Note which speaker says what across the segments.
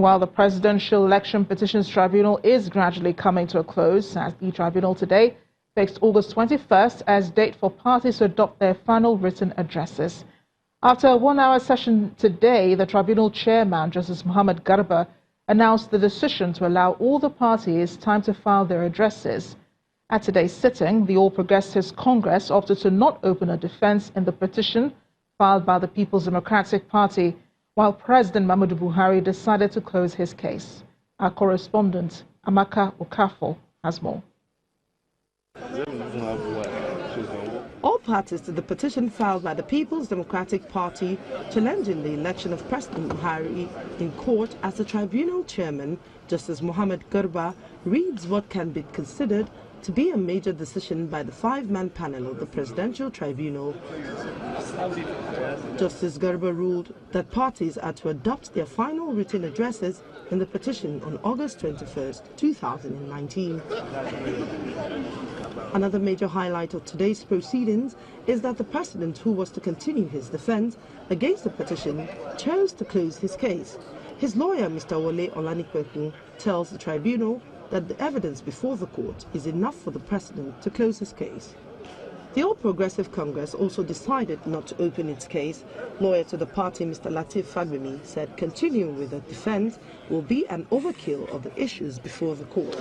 Speaker 1: Meanwhile, the Presidential Election Petitions Tribunal is gradually coming to a close, as the tribunal today fixed August 21st as date for parties to adopt their final written addresses. After a one-hour session today, the tribunal chairman, Justice Muhammad Garba, announced the decision to allow all the parties time to file their addresses. At today's sitting, the All Progressives Congress opted to not open a defense in the petition filed by the People's Democratic Party, while President Muhammadu Buhari decided to close his case. Our correspondent, Amaka Okafo, has more.
Speaker 2: All parties to the petition filed by the People's Democratic Party challenging the election of President Buhari in court as the tribunal chairman, Justice Muhammad Garba, reads what can be considered to be a major decision by the five-man panel of the Presidential Tribunal. Justice Garba ruled that parties are to adopt their final written addresses in the petition on August 21st, 2019. Another major highlight of today's proceedings is that the president, who was to continue his defense against the petition, chose to close his case. His lawyer, Mr. Wole Olanikwekun, tells the tribunal that the evidence before the court is enough for the president to close his case. The All Progressive Congress also decided not to open its case. Lawyer to the party, Mr. Latif Fagbemi, said continuing with the defense will be an overkill of the issues before the court.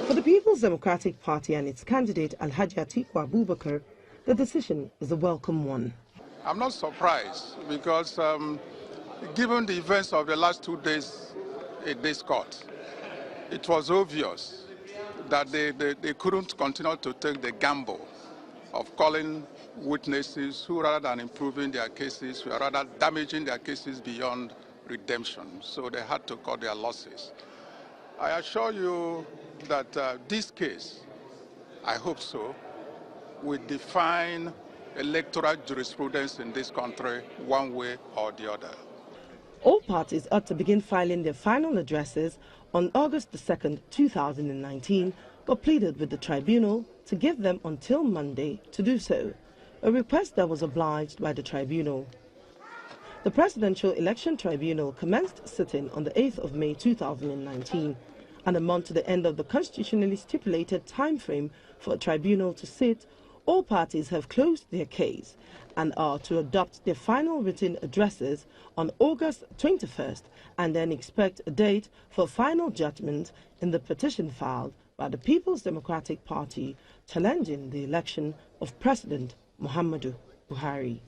Speaker 2: For the People's Democratic Party and its candidate, Alhaji Atiku Abubakar, the decision is a welcome one.
Speaker 3: I'm not surprised because given the events of the last 2 days in this court, it was obvious that they couldn't continue to take the gamble of calling witnesses who, rather than improving their cases, were rather damaging their cases beyond redemption. So they had to cut their losses. I assure you that this case, I hope so, will define electoral jurisprudence in this country one way or the other.
Speaker 2: All parties are to begin filing their final addresses on August 2nd, 2019, but pleaded with the tribunal to give them until Monday to do so, a request that was obliged by the tribunal. The Presidential Election Tribunal commenced sitting on the 8th of May 2019, and a month to the end of the constitutionally stipulated time frame for a tribunal to sit. All parties have closed their case and are to adopt their final written addresses on August 21st and then expect a date for final judgment in the petition filed by the People's Democratic Party challenging the election of President Muhammadu Buhari.